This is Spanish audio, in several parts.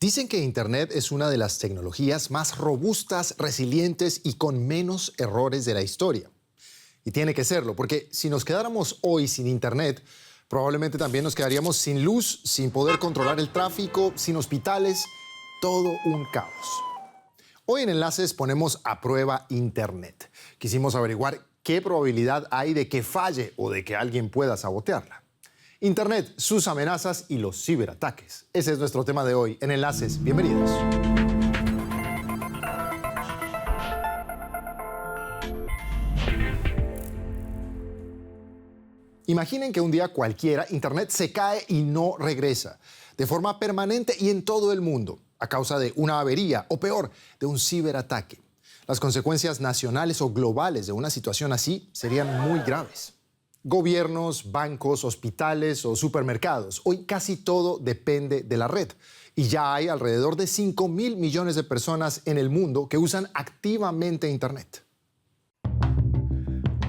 Dicen que Internet es una de las tecnologías más robustas, resilientes y con menos errores de la historia. Y tiene que serlo, porque si nos quedáramos hoy sin Internet, probablemente también nos quedaríamos sin luz, sin poder controlar el tráfico, sin hospitales, todo un caos. Hoy en Enlaces ponemos a prueba Internet. Quisimos averiguar qué probabilidad hay de que falle o de que alguien pueda sabotearla. Internet, sus amenazas y los ciberataques. Ese es nuestro tema de hoy en Enlaces. Bienvenidos. Imaginen que un día cualquiera Internet se cae y no regresa, de forma permanente y en todo el mundo, a causa de una avería o peor, de un ciberataque. Las consecuencias nacionales o globales de una situación así serían muy graves. Gobiernos, bancos, hospitales o supermercados. Hoy casi todo depende de la red. Y ya hay alrededor de 5.000 millones de personas en el mundo que usan activamente Internet.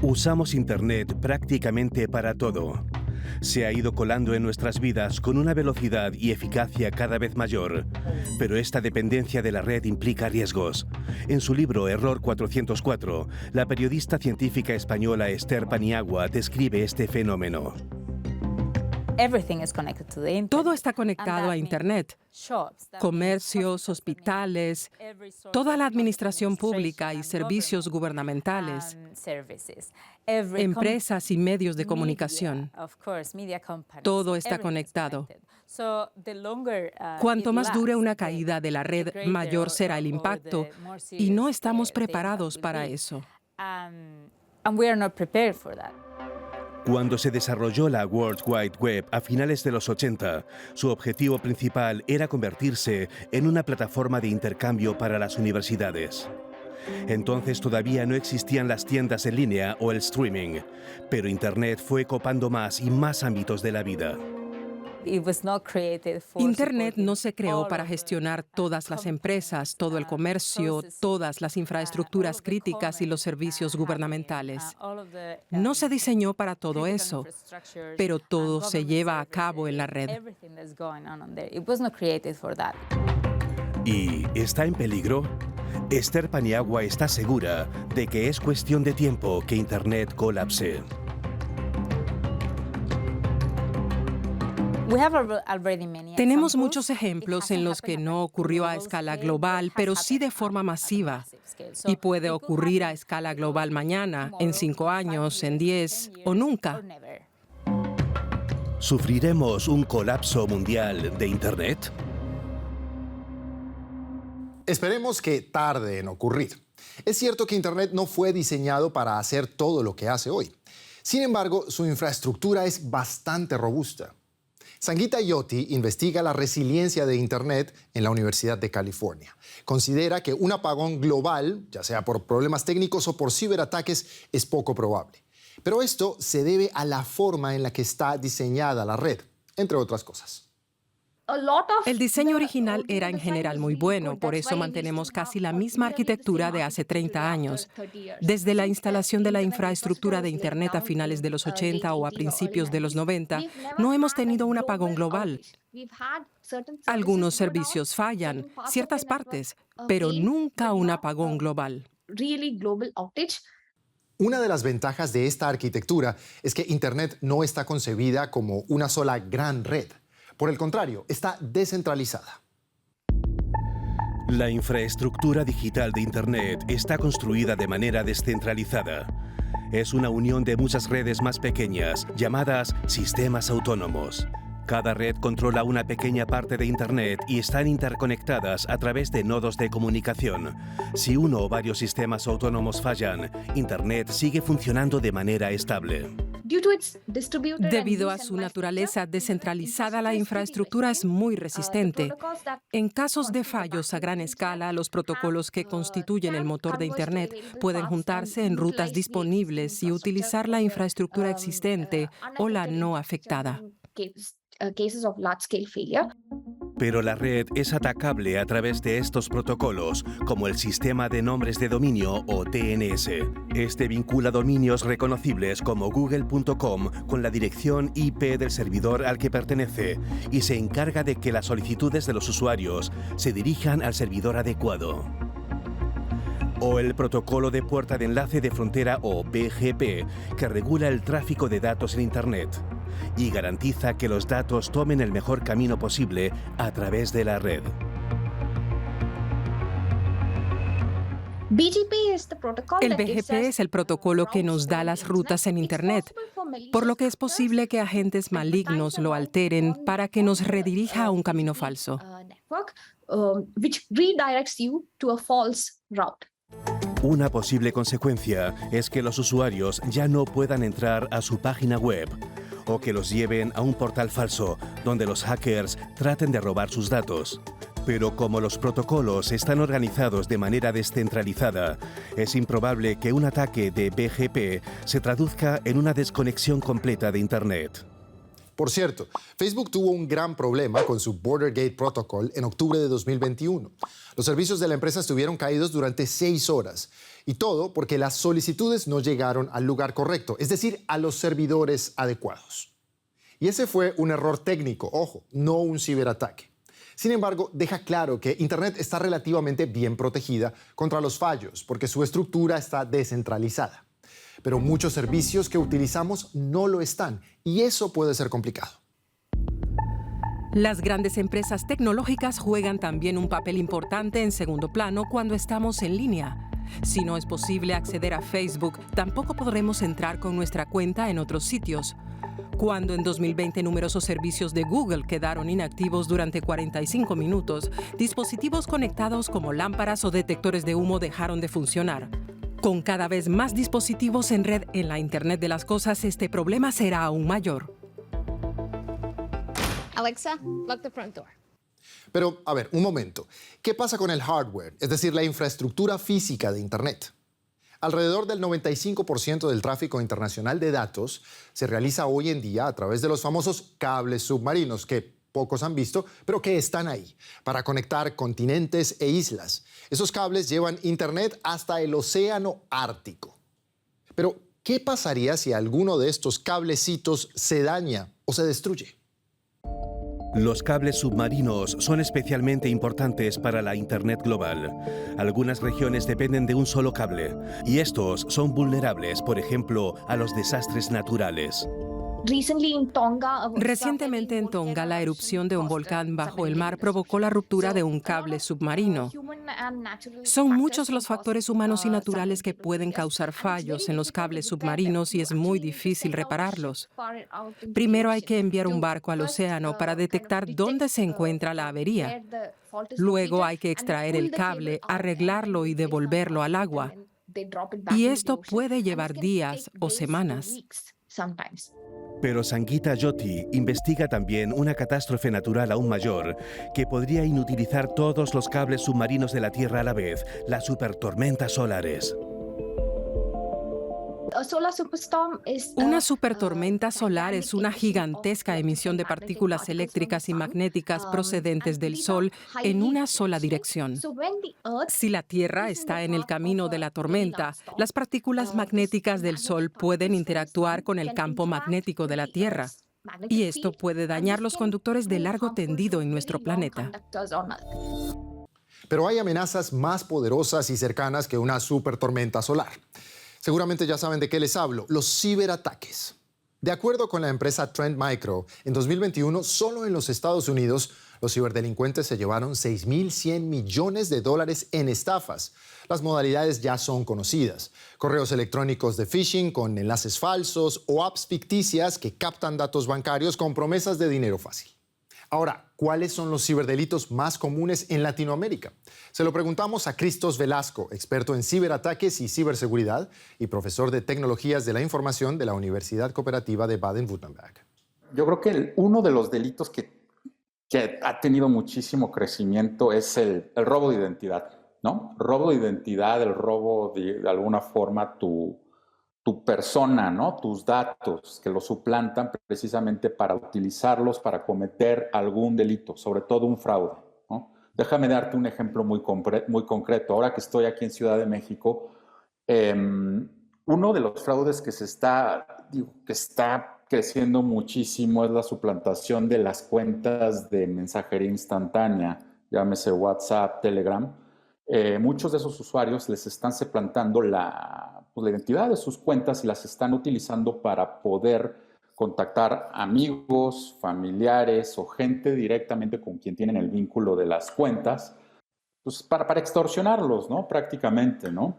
Usamos Internet prácticamente para todo. Se ha ido colando en nuestras vidas con una velocidad y eficacia cada vez mayor. Pero esta dependencia de la red implica riesgos. En su libro Error 404, la periodista científica española Esther Paniagua describe este fenómeno. Todo está conectado a Internet. Comercios, hospitales, toda la administración pública y servicios gubernamentales, empresas y medios de comunicación. Todo está conectado. Cuanto más dure una caída de la red, mayor será el impacto, y no estamos preparados para eso. Cuando se desarrolló la World Wide Web a finales de los 80, su objetivo principal era convertirse en una plataforma de intercambio para las universidades. Entonces todavía no existían las tiendas en línea o el streaming, pero Internet fue copando más y más ámbitos de la vida. Internet no se creó para gestionar todas las empresas, todo el comercio, todas las infraestructuras críticas y los servicios gubernamentales. No se diseñó para todo eso, pero todo se lleva a cabo en la red. ¿Y está en peligro? Esther Paniagua está segura de que es cuestión de tiempo que Internet colapse. Tenemos muchos ejemplos en los que no ocurrió a escala global, pero sí de forma masiva. Y puede ocurrir a escala global mañana, en 5 años, en 10 o nunca. ¿Sufriremos un colapso mundial de Internet? Esperemos que tarde en ocurrir. Es cierto que Internet no fue diseñado para hacer todo lo que hace hoy. Sin embargo, su infraestructura es bastante robusta. Sangeeta Jyoti investiga la resiliencia de Internet en la Universidad de California. Considera que un apagón global, ya sea por problemas técnicos o por ciberataques, es poco probable. Pero esto se debe a la forma en la que está diseñada la red, entre otras cosas. El diseño original era en general muy bueno, por eso mantenemos casi la misma arquitectura de hace 30 años. Desde la instalación de la infraestructura de Internet a finales de los 80 o a principios de los 90, no hemos tenido un apagón global. Algunos servicios fallan, ciertas partes, pero nunca un apagón global. Una de las ventajas de esta arquitectura es que Internet no está concebida como una sola gran red. Por el contrario, está descentralizada. La infraestructura digital de Internet está construida de manera descentralizada. Es una unión de muchas redes más pequeñas, llamadas sistemas autónomos. Cada red controla una pequeña parte de Internet y están interconectadas a través de nodos de comunicación. Si uno o varios sistemas autónomos fallan, Internet sigue funcionando de manera estable. Debido a su naturaleza descentralizada, la infraestructura es muy resistente. En casos de fallos a gran escala, los protocolos que constituyen el motor de Internet pueden juntarse en rutas disponibles y utilizar la infraestructura existente o la no afectada. Pero la red es atacable a través de estos protocolos, como el Sistema de Nombres de Dominio o DNS. Este vincula dominios reconocibles como google.com con la dirección IP del servidor al que pertenece y se encarga de que las solicitudes de los usuarios se dirijan al servidor adecuado. O el Protocolo de Puerta de Enlace de Frontera o BGP, que regula el tráfico de datos en Internet y garantiza que los datos tomen el mejor camino posible a través de la red. El BGP es el protocolo que nos da las rutas en Internet, por lo que es posible que agentes malignos lo alteren para que nos redirija a un camino falso. Una posible consecuencia es que los usuarios ya no puedan entrar a su página web o que los lleven a un portal falso donde los hackers traten de robar sus datos. Pero como los protocolos están organizados de manera descentralizada, es improbable que un ataque de BGP se traduzca en una desconexión completa de Internet. Por cierto, Facebook tuvo un gran problema con su Border Gate Protocol en octubre de 2021. Los servicios de la empresa estuvieron caídos durante 6 horas. Y todo porque las solicitudes no llegaron al lugar correcto, es decir, a los servidores adecuados. Y ese fue un error técnico, ojo, no un ciberataque. Sin embargo, deja claro que Internet está relativamente bien protegida contra los fallos porque su estructura está descentralizada. Pero muchos servicios que utilizamos no lo están y eso puede ser complicado. Las grandes empresas tecnológicas juegan también un papel importante en segundo plano cuando estamos en línea. Si no es posible acceder a Facebook, tampoco podremos entrar con nuestra cuenta en otros sitios. Cuando en 2020 numerosos servicios de Google quedaron inactivos durante 45 minutos, dispositivos conectados como lámparas o detectores de humo dejaron de funcionar. Con cada vez más dispositivos en red en la Internet de las cosas, este problema será aún mayor. Alexa, lock the front door. Pero, a ver, un momento. ¿Qué pasa con el hardware, es decir, la infraestructura física de Internet? Alrededor del 95% del tráfico internacional de datos se realiza hoy en día a través de los famosos cables submarinos, que pocos han visto, pero que están ahí, para conectar continentes e islas. Esos cables llevan Internet hasta el océano Ártico. Pero, ¿qué pasaría si alguno de estos cablecitos se daña o se destruye? Los cables submarinos son especialmente importantes para la Internet global. Algunas regiones dependen de un solo cable, y estos son vulnerables, por ejemplo, a los desastres naturales. Recientemente en Tonga, la erupción de un volcán bajo el mar provocó la ruptura de un cable submarino. Son muchos los factores humanos y naturales que pueden causar fallos en los cables submarinos y es muy difícil repararlos. Primero hay que enviar un barco al océano para detectar dónde se encuentra la avería. Luego hay que extraer el cable, arreglarlo y devolverlo al agua. Y esto puede llevar días o semanas. Pero Sangeeta Jyoti investiga también una catástrofe natural aún mayor que podría inutilizar todos los cables submarinos de la Tierra a la vez, las supertormentas solares. Una supertormenta solar es una gigantesca emisión de partículas eléctricas y magnéticas procedentes del Sol en una sola dirección. Si la Tierra está en el camino de la tormenta, las partículas magnéticas del Sol pueden interactuar con el campo magnético de la Tierra. Y esto puede dañar los conductores de largo tendido en nuestro planeta. Pero hay amenazas más poderosas y cercanas que una supertormenta solar. Seguramente ya saben de qué les hablo, los ciberataques. De acuerdo con la empresa Trend Micro, en 2021, solo en los Estados Unidos, los ciberdelincuentes se llevaron $6.100 millones en estafas. Las modalidades ya son conocidas. Correos electrónicos de phishing con enlaces falsos o apps ficticias que captan datos bancarios con promesas de dinero fácil. Ahora, ¿cuáles son los ciberdelitos más comunes en Latinoamérica? Se lo preguntamos a Cristos Velasco, experto en ciberataques y ciberseguridad y profesor de tecnologías de la información de la Universidad Cooperativa de Baden-Württemberg. Yo creo que uno de los delitos que ha tenido muchísimo crecimiento es el robo de identidad, ¿no? Robo de identidad, el robo de alguna forma tu tu persona, ¿no? Tus datos, que los suplantan precisamente para utilizarlos para cometer algún delito, sobre todo un fraude, ¿no? Déjame darte un ejemplo muy concreto. Ahora que estoy aquí en Ciudad de México, uno de los fraudes que está creciendo muchísimo es la suplantación de las cuentas de mensajería instantánea, llámese WhatsApp, Telegram. Muchos de esos usuarios les están suplantando la identidad de sus cuentas y las están utilizando para poder contactar amigos, familiares o gente directamente con quien tienen el vínculo de las cuentas, pues para extorsionarlos, ¿no? Prácticamente, ¿no?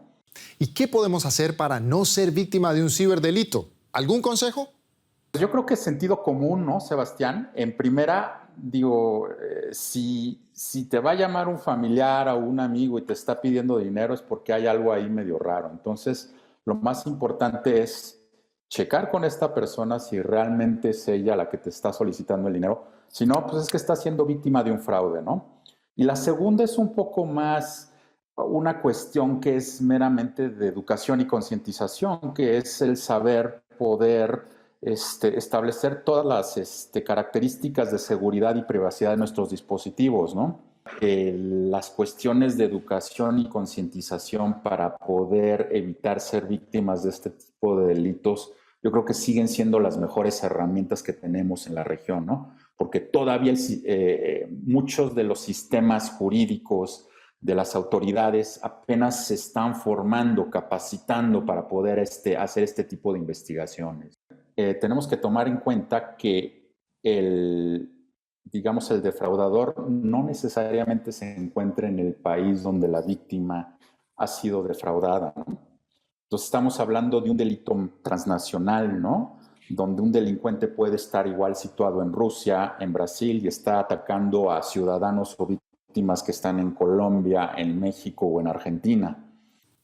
¿Y qué podemos hacer para no ser víctima de un ciberdelito? ¿Algún consejo? Yo creo que es sentido común, ¿no, Sebastián? En primera, digo, si te va a llamar un familiar o un amigo y te está pidiendo dinero es porque hay algo ahí medio raro. Entonces, lo más importante es checar con esta persona si realmente es ella la que te está solicitando el dinero. Si no, pues es que está siendo víctima de un fraude, ¿no? Y la segunda es un poco más una cuestión que es meramente de educación y concientización, que es el saber poder establecer todas las características de seguridad y privacidad de nuestros dispositivos, ¿no? Las cuestiones de educación y concientización para poder evitar ser víctimas de este tipo de delitos, yo creo que siguen siendo las mejores herramientas que tenemos en la región, ¿no? Porque todavía muchos de los sistemas jurídicos de las autoridades apenas se están formando, capacitando para poder hacer este tipo de investigaciones. Tenemos que tomar en cuenta que el defraudador no necesariamente se encuentra en el país donde la víctima ha sido defraudada, ¿no? Entonces estamos hablando de un delito transnacional, ¿no? Donde un delincuente puede estar igual situado en Rusia, en Brasil, y está atacando a ciudadanos o víctimas que están en Colombia, en México o en Argentina.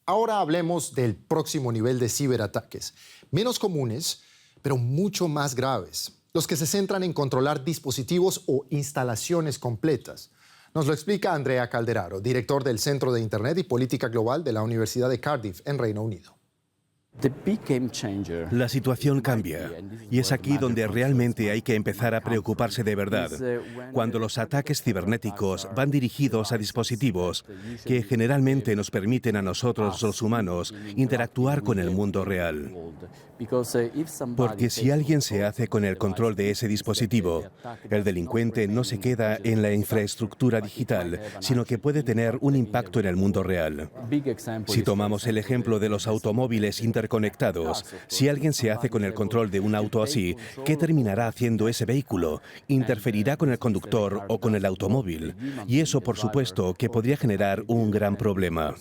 Ahora hablemos del próximo nivel de ciberataques, menos comunes, pero mucho más graves. Los que se centran en controlar dispositivos o instalaciones completas. Nos lo explica Andrea Calderaro, director del Centro de Internet y Política Global de la Universidad de Cardiff, en Reino Unido. La situación cambia y es aquí donde realmente hay que empezar a preocuparse de verdad, cuando los ataques cibernéticos van dirigidos a dispositivos que generalmente nos permiten a nosotros los humanos interactuar con el mundo real. Porque si alguien se hace con el control de ese dispositivo, el delincuente no se queda en la infraestructura digital, sino que puede tener un impacto en el mundo real. Si tomamos el ejemplo de los automóviles interconectados, si alguien se hace con el control de un auto así, ¿qué terminará haciendo ese vehículo? Interferirá con el conductor o con el automóvil. Y eso, por supuesto, que podría generar un gran problema.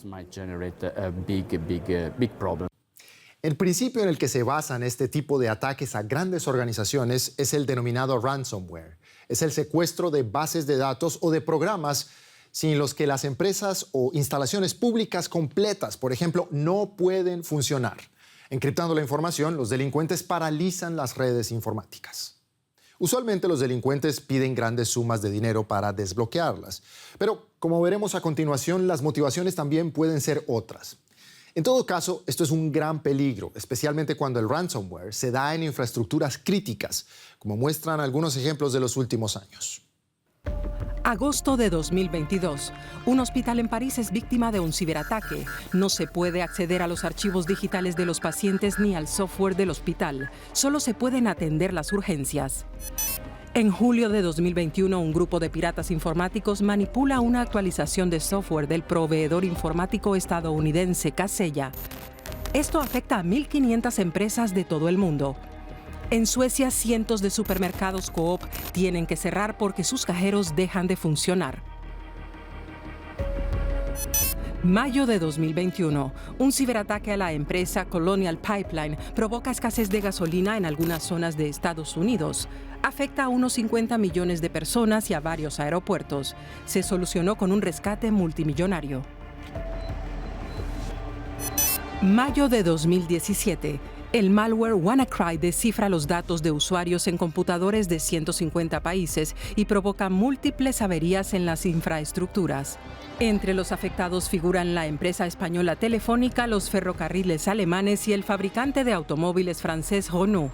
El principio en el que se basan este tipo de ataques a grandes organizaciones es el denominado ransomware. Es el secuestro de bases de datos o de programas sin los que las empresas o instalaciones públicas completas, por ejemplo, no pueden funcionar. Encriptando la información, los delincuentes paralizan las redes informáticas. Usualmente los delincuentes piden grandes sumas de dinero para desbloquearlas, pero como veremos a continuación, las motivaciones también pueden ser otras. En todo caso, esto es un gran peligro, especialmente cuando el ransomware se da en infraestructuras críticas, como muestran algunos ejemplos de los últimos años. Agosto de 2022. Un hospital en París es víctima de un ciberataque. No se puede acceder a los archivos digitales de los pacientes ni al software del hospital. Solo se pueden atender las urgencias. En julio de 2021, un grupo de piratas informáticos manipula una actualización de software del proveedor informático estadounidense Kaseya. Esto afecta a 1.500 empresas de todo el mundo. En Suecia, cientos de supermercados Coop tienen que cerrar porque sus cajeros dejan de funcionar. Mayo de 2021, un ciberataque a la empresa Colonial Pipeline provoca escasez de gasolina en algunas zonas de Estados Unidos. Afecta a unos 50 millones de personas y a varios aeropuertos. Se solucionó con un rescate multimillonario. Mayo de 2017. El malware WannaCry descifra los datos de usuarios en computadores de 150 países y provoca múltiples averías en las infraestructuras. Entre los afectados figuran la empresa española Telefónica, los ferrocarriles alemanes y el fabricante de automóviles francés Renault.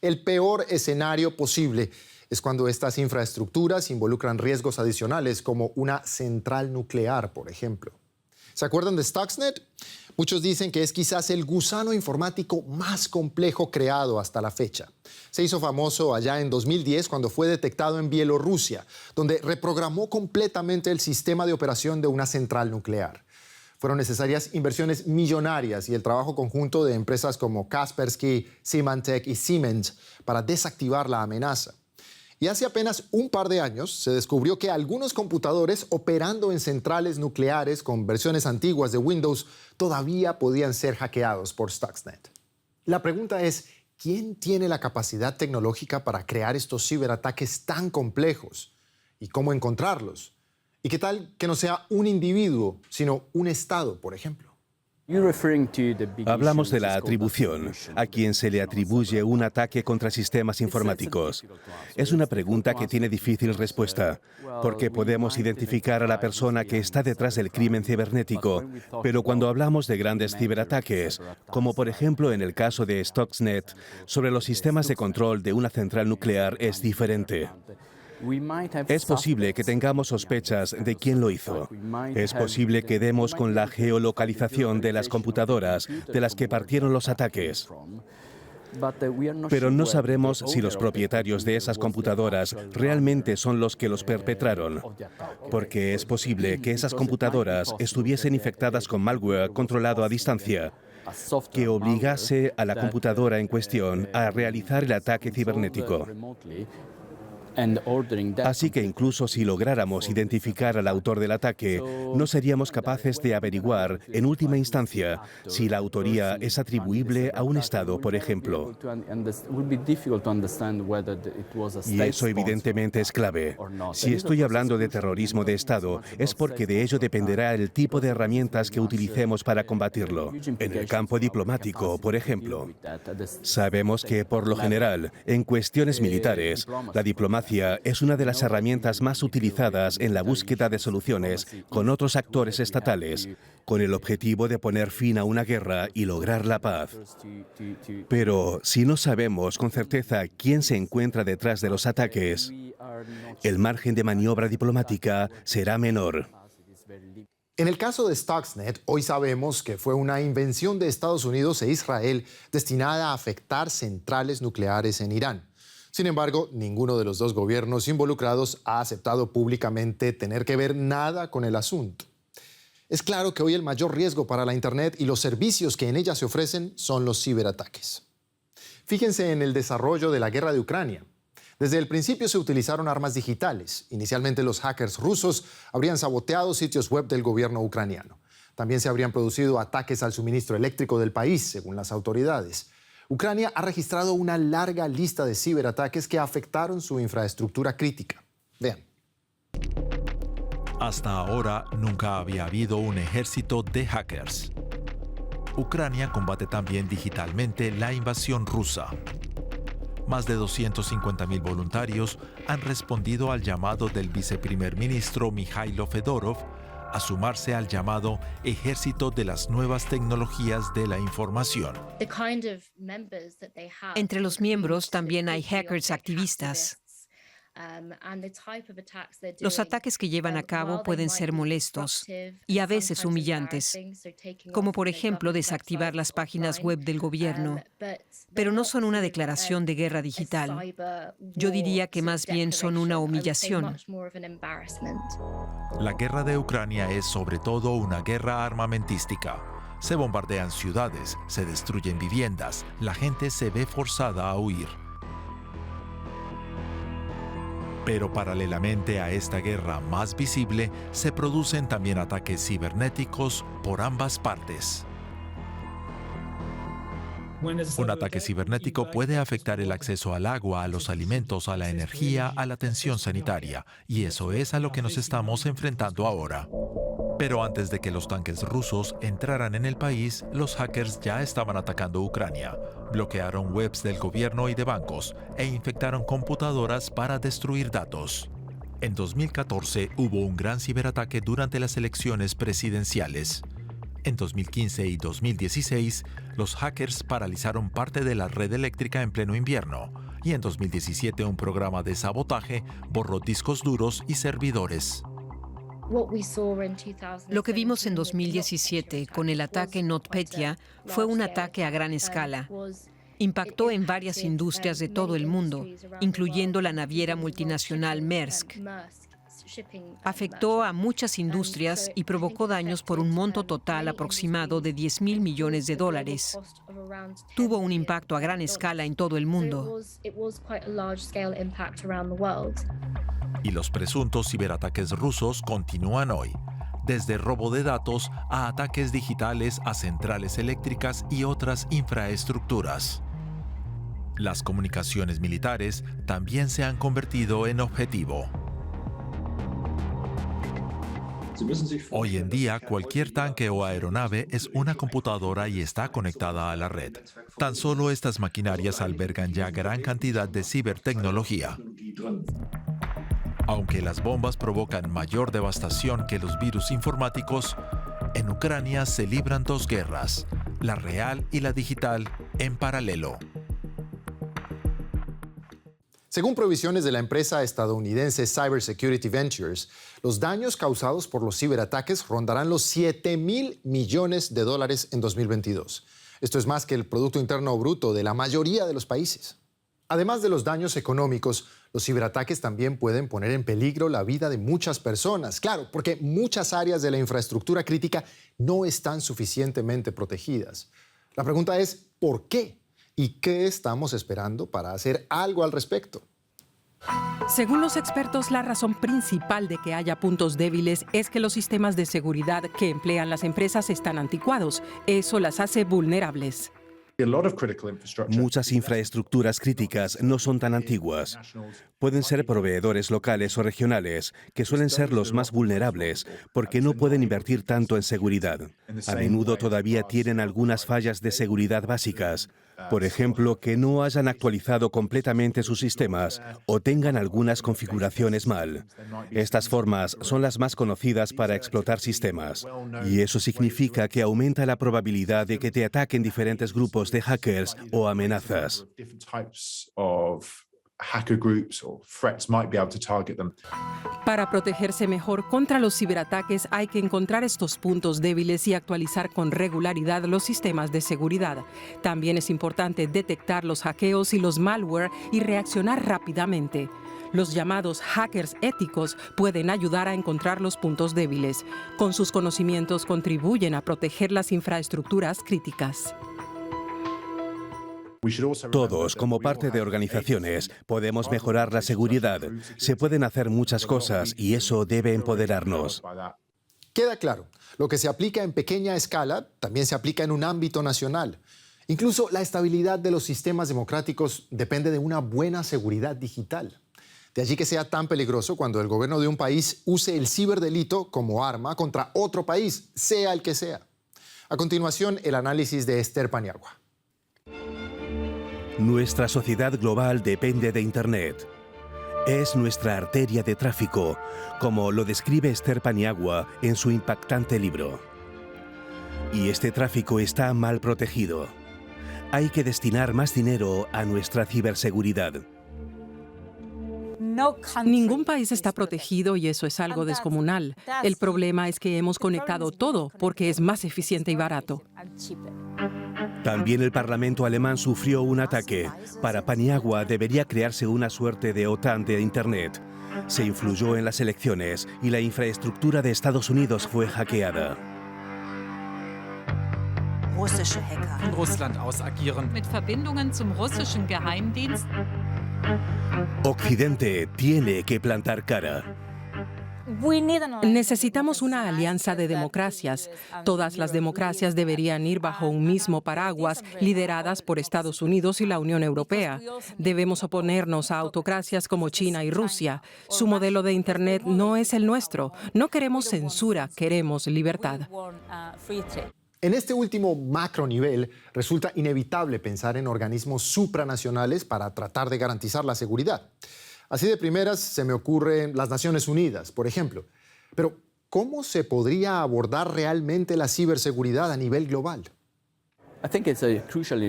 El peor escenario posible es cuando estas infraestructuras involucran riesgos adicionales, como una central nuclear, por ejemplo. ¿Se acuerdan de Stuxnet? Muchos dicen que es quizás el gusano informático más complejo creado hasta la fecha. Se hizo famoso allá en 2010 cuando fue detectado en Bielorrusia, donde reprogramó completamente el sistema de operación de una central nuclear. Fueron necesarias inversiones millonarias y el trabajo conjunto de empresas como Kaspersky, Symantec y Siemens para desactivar la amenaza. Y hace apenas un par de años se descubrió que algunos computadores operando en centrales nucleares con versiones antiguas de Windows todavía podían ser hackeados por Stuxnet. La pregunta es, ¿quién tiene la capacidad tecnológica para crear estos ciberataques tan complejos? ¿Y cómo encontrarlos? ¿Y qué tal que no sea un individuo, sino un Estado, por ejemplo? Hablamos de la atribución, a quien se le atribuye un ataque contra sistemas informáticos. Es una pregunta que tiene difícil respuesta, porque podemos identificar a la persona que está detrás del crimen cibernético, pero cuando hablamos de grandes ciberataques, como por ejemplo en el caso de Stuxnet, sobre los sistemas de control de una central nuclear es diferente. Es posible que tengamos sospechas de quién lo hizo. Es posible que demos con la geolocalización de las computadoras de las que partieron los ataques. Pero no sabremos si los propietarios de esas computadoras realmente son los que los perpetraron, porque es posible que esas computadoras estuviesen infectadas con malware controlado a distancia, que obligase a la computadora en cuestión a realizar el ataque cibernético. Así que incluso si lográramos identificar al autor del ataque, no seríamos capaces de averiguar, en última instancia, si la autoría es atribuible a un Estado, por ejemplo. Y eso evidentemente es clave. Si estoy hablando de terrorismo de Estado, es porque de ello dependerá el tipo de herramientas que utilicemos para combatirlo. En el campo diplomático, por ejemplo, sabemos que, por lo general, en cuestiones militares, la diplomacia es una de las herramientas más utilizadas en la búsqueda de soluciones con otros actores estatales, con el objetivo de poner fin a una guerra y lograr la paz. Pero si no sabemos con certeza quién se encuentra detrás de los ataques, el margen de maniobra diplomática será menor. En el caso de Stuxnet, hoy sabemos que fue una invención de Estados Unidos e Israel destinada a afectar centrales nucleares en Irán. Sin embargo, ninguno de los dos gobiernos involucrados ha aceptado públicamente tener que ver nada con el asunto. Es claro que hoy el mayor riesgo para la Internet y los servicios que en ella se ofrecen son los ciberataques. Fíjense en el desarrollo de la guerra de Ucrania. Desde el principio se utilizaron armas digitales. Inicialmente los hackers rusos habrían saboteado sitios web del gobierno ucraniano. También se habrían producido ataques al suministro eléctrico del país, según las autoridades. Ucrania ha registrado una larga lista de ciberataques que afectaron su infraestructura crítica. Vean. Hasta ahora nunca había habido un ejército de hackers. Ucrania combate también digitalmente la invasión rusa. Más de 250.000 voluntarios han respondido al llamado del viceprimer ministro Mikhailo Fedorov a sumarse al llamado Ejército de las Nuevas Tecnologías de la Información. Entre los miembros también hay hackers activistas. Los ataques que llevan a cabo pueden ser molestos y a veces humillantes, como por ejemplo desactivar las páginas web del gobierno, pero no son una declaración de guerra digital. Yo diría que más bien son una humillación. La guerra de Ucrania es sobre todo una guerra armamentística. Se bombardean ciudades, se destruyen viviendas, la gente se ve forzada a huir. Pero paralelamente a esta guerra más visible, se producen también ataques cibernéticos por ambas partes. Un ataque cibernético puede afectar el acceso al agua, a los alimentos, a la energía, a la atención sanitaria, y eso es a lo que nos estamos enfrentando ahora. Pero antes de que los tanques rusos entraran en el país, los hackers ya estaban atacando Ucrania. Bloquearon webs del gobierno y de bancos e infectaron computadoras para destruir datos. En 2014 hubo un gran ciberataque durante las elecciones presidenciales. En 2015 y 2016, los hackers paralizaron parte de la red eléctrica en pleno invierno, y en 2017 un programa de sabotaje borró discos duros y servidores. Lo que vimos en 2017 con el ataque NotPetya fue un ataque a gran escala. Impactó en varias industrias de todo el mundo, incluyendo la naviera multinacional Maersk. Afectó a muchas industrias y provocó daños por un monto total aproximado de $10.000 millones. Tuvo un impacto a gran escala en todo el mundo. Y los presuntos ciberataques rusos continúan hoy, desde robo de datos a ataques digitales a centrales eléctricas y otras infraestructuras. Las comunicaciones militares también se han convertido en objetivo. Hoy en día, cualquier tanque o aeronave es una computadora y está conectada a la red. Tan solo estas maquinarias albergan ya gran cantidad de cibertecnología. Aunque las bombas provocan mayor devastación que los virus informáticos, en Ucrania se libran dos guerras, la real y la digital, en paralelo. Según provisiones de la empresa estadounidense Cybersecurity Ventures, los daños causados por los ciberataques rondarán los $7.000 millones en 2022. Esto es más que el Producto Interno Bruto de la mayoría de los países. Además de los daños económicos, los ciberataques también pueden poner en peligro la vida de muchas personas. Claro, porque muchas áreas de la infraestructura crítica no están suficientemente protegidas. La pregunta es, ¿por qué? ¿Y qué estamos esperando para hacer algo al respecto? Según los expertos, la razón principal de que haya puntos débiles es que los sistemas de seguridad que emplean las empresas están anticuados. Eso las hace vulnerables. Muchas infraestructuras críticas no son tan antiguas. Pueden ser proveedores locales o regionales, que suelen ser los más vulnerables porque no pueden invertir tanto en seguridad. A menudo todavía tienen algunas fallas de seguridad básicas. Por ejemplo, que no hayan actualizado completamente sus sistemas o tengan algunas configuraciones mal. Estas formas son las más conocidas para explotar sistemas. Y eso significa que aumenta la probabilidad de que te ataquen diferentes grupos de hackers o amenazas. Para protegerse mejor contra los ciberataques hay que encontrar estos puntos débiles y actualizar con regularidad los sistemas de seguridad. También es importante detectar los hackeos y los malware y reaccionar rápidamente. Los llamados hackers éticos pueden ayudar a encontrar los puntos débiles. Con sus conocimientos contribuyen a proteger las infraestructuras críticas. Todos, como parte de organizaciones, podemos mejorar la seguridad. Se pueden hacer muchas cosas y eso debe empoderarnos. Queda claro, lo que se aplica en pequeña escala también se aplica en un ámbito nacional. Incluso la estabilidad de los sistemas democráticos depende de una buena seguridad digital. De allí que sea tan peligroso cuando el gobierno de un país use el ciberdelito como arma contra otro país, sea el que sea. A continuación, el análisis de Esther Paniagua. Nuestra sociedad global depende de Internet. Es nuestra arteria de tráfico, como lo describe Esther Paniagua en su impactante libro. Y este tráfico está mal protegido. Hay que destinar más dinero a nuestra ciberseguridad. Ningún país está protegido y eso es algo descomunal. El problema es que hemos conectado todo porque es más eficiente y barato. También el Parlamento alemán sufrió un ataque. Para Paniagua debería crearse una suerte de OTAN de Internet. Se influyó en las elecciones y la infraestructura de Estados Unidos fue hackeada. Russische Hacker von Russland aus agieren. Mit Verbindungen zum russischen Geheimdienst. Occidente tiene que plantar cara. Necesitamos una alianza de democracias. Todas las democracias deberían ir bajo un mismo paraguas, lideradas por Estados Unidos y la Unión Europea. Debemos oponernos a autocracias como China y Rusia. Su modelo de Internet no es el nuestro. No queremos censura, queremos libertad. En este último macro nivel, resulta inevitable pensar en organismos supranacionales para tratar de garantizar la seguridad. Así de primeras se me ocurren las Naciones Unidas, por ejemplo. Pero, ¿cómo se podría abordar realmente la ciberseguridad a nivel global?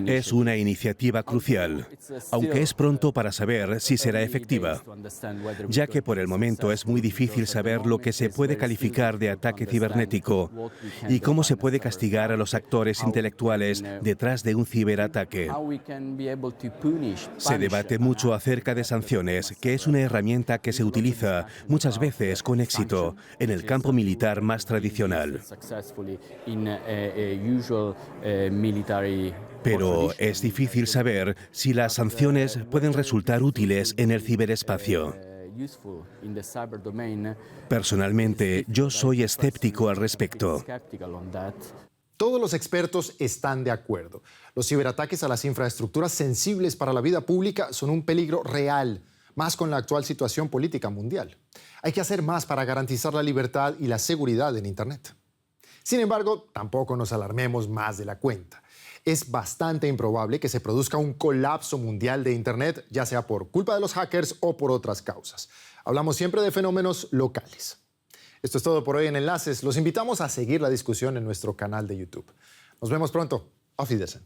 Es una iniciativa crucial, aunque es pronto para saber si será efectiva, ya que por el momento es muy difícil saber lo que se puede calificar de ataque cibernético y cómo se puede castigar a los actores intelectuales detrás de un ciberataque. Se debate mucho acerca de sanciones, que es una herramienta que se utiliza muchas veces con éxito en el campo militar más tradicional. Pero es difícil saber si las sanciones pueden resultar útiles en el ciberespacio. Personalmente, yo soy escéptico al respecto. Todos los expertos están de acuerdo. Los ciberataques a las infraestructuras sensibles para la vida pública son un peligro real, más con la actual situación política mundial. Hay que hacer más para garantizar la libertad y la seguridad en Internet. Sin embargo, tampoco nos alarmemos más de la cuenta. Es bastante improbable que se produzca un colapso mundial de Internet, ya sea por culpa de los hackers o por otras causas. Hablamos siempre de fenómenos locales. Esto es todo por hoy en Enlaces. Los invitamos a seguir la discusión en nuestro canal de YouTube. Nos vemos pronto. Auf Wiedersehen.